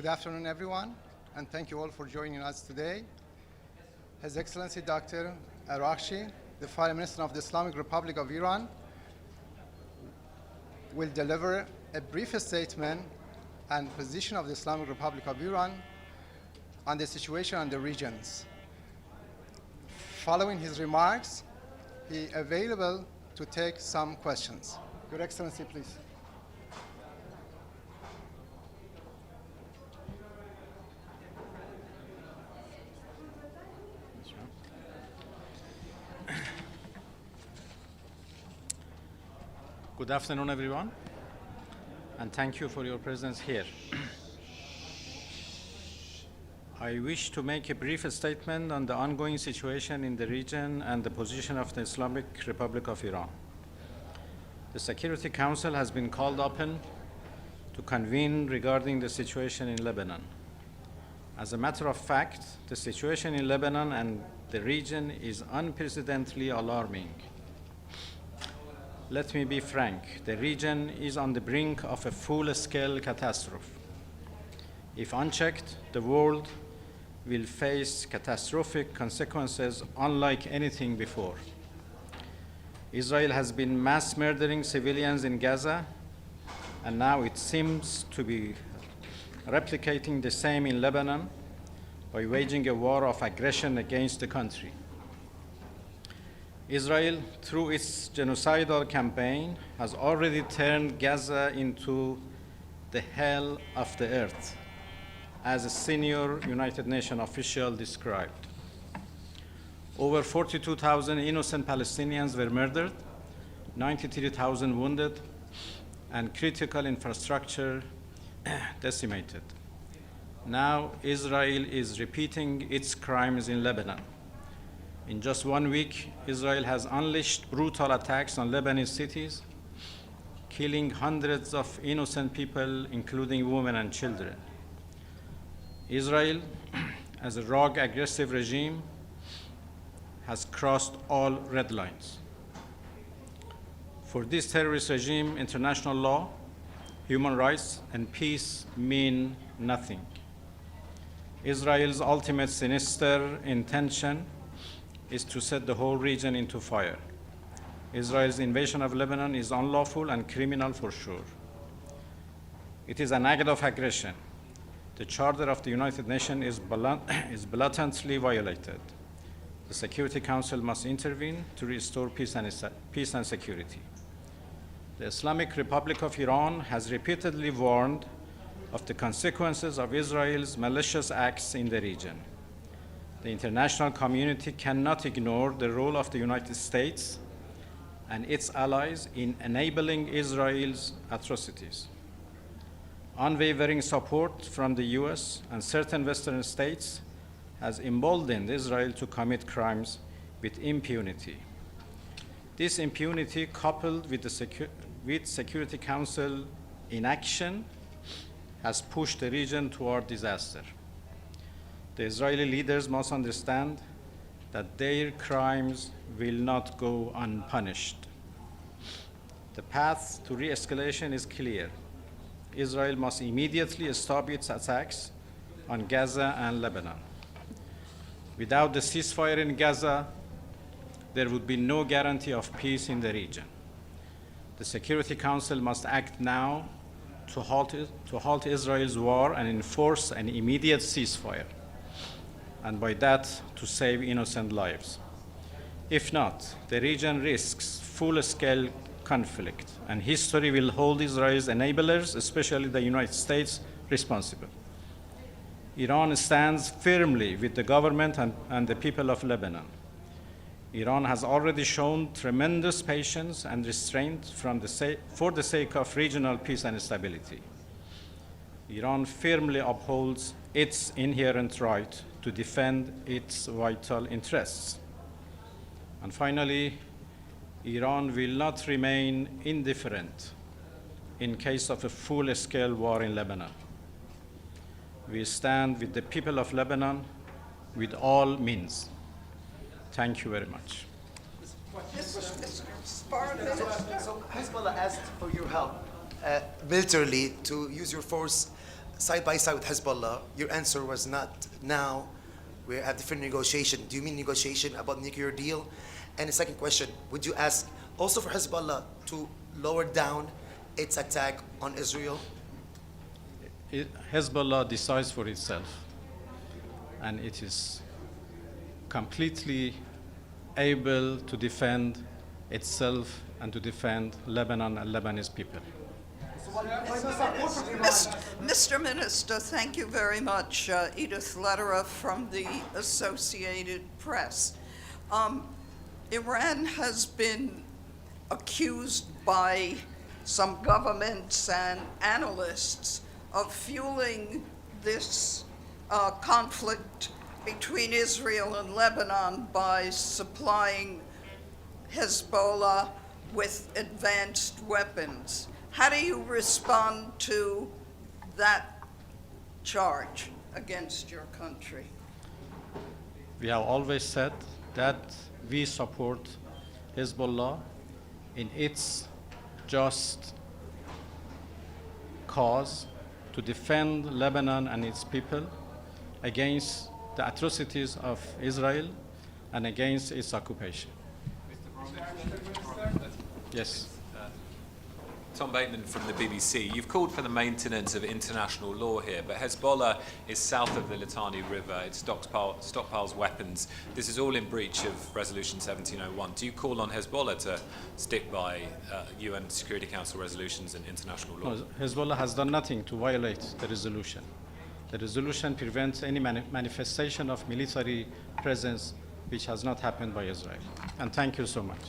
Good afternoon, everyone, and thank you all for joining us today. His Excellency Dr. Araghchi, the Foreign Minister of the Islamic Republic of Iran, will deliver a brief statement and position of the Islamic Republic of Iran on the situation in the regions. Following his remarks, he is available to take some questions. Your Excellency, please. Good afternoon, everyone, and thank you for your presence here. I wish to make a brief statement on the ongoing situation in the region and the position of the Islamic Republic of Iran. The Security Council has been called upon to convene regarding the situation in Lebanon. As a matter of fact, the situation in Lebanon and the region is unprecedentedly alarming. Let me be frank, the region is on the brink of a full-scale catastrophe. If unchecked, the world will face catastrophic consequences unlike anything before. Israel has been mass murdering civilians in Gaza, and now it seems to be replicating the same in Lebanon by waging a war of aggression against the country. Israel, through its genocidal campaign, has already turned Gaza into the hell of the earth, as a senior United Nations official described. Over 42,000 innocent Palestinians were murdered, 93,000 wounded, and critical infrastructure decimated. Now Israel is repeating its crimes in Lebanon. In just 1 week, Israel has unleashed brutal attacks on Lebanese cities, killing hundreds of innocent people, including women and children. Israel, as a rogue, aggressive regime, has crossed all red lines. For this terrorist regime, international law, human rights, and peace mean nothing. Israel's ultimate sinister intention is to set the whole region into fire. Israel's invasion of Lebanon is unlawful and criminal for sure. It is an act of aggression. The Charter of the United Nations is blatantly violated. The Security Council must intervene to restore peace and security. The Islamic Republic of Iran has repeatedly warned of the consequences of Israel's malicious acts in the region. The international community cannot ignore the role of the United States and its allies in enabling Israel's atrocities. Unwavering support from the US and certain Western states has emboldened Israel to commit crimes with impunity. This impunity, coupled with the Security Council inaction, has pushed the region toward disaster. The Israeli leaders must understand that their crimes will not go unpunished. The path to re-escalation is clear. Israel must immediately stop its attacks on Gaza and Lebanon. Without the ceasefire in Gaza, there would be no guarantee of peace in the region. The Security Council must act now to halt Israel's war and enforce an immediate ceasefire, and by that, to save innocent lives. If not, the region risks full-scale conflict, and history will hold Israel's enablers, especially the United States, responsible. Iran stands firmly with the government and the people of Lebanon. Iran has already shown tremendous patience and restraint for the sake of regional peace and stability. Iran firmly upholds its inherent right to defend its vital interests. And finally, Iran will not remain indifferent in case of a full-scale war in Lebanon. We stand with the people of Lebanon with all means. Thank you very much. So Hezbollah asked for your help militarily to use your force side by side with Hezbollah. Your answer was not now. We have different negotiation. Do you mean negotiation about nuclear deal? And the second question, would you ask also for Hezbollah to lower down its attack on Israel? Hezbollah decides for itself, and it is completely able to defend itself and to defend Lebanon and Lebanese people. Mr. Minister, thank you very much. Edith Lederer from the Associated Press. Iran has been accused by some governments and analysts of fueling this conflict between Israel and Lebanon by supplying Hezbollah with advanced weapons. How do you respond to that charge against your country? We have always said that we support Hezbollah in its just cause to defend Lebanon and its people against the atrocities of Israel and against its occupation. Yes. Tom Bateman from the BBC. You've called for the maintenance of international law here, but Hezbollah is south of the Litani River. It stockpiles weapons. This is all in breach of Resolution 1701. Do you call on Hezbollah to stick by UN Security Council resolutions and international law? No, Hezbollah has done nothing to violate the resolution. The resolution prevents any manifestation of military presence which has not happened by Israel. And thank you so much.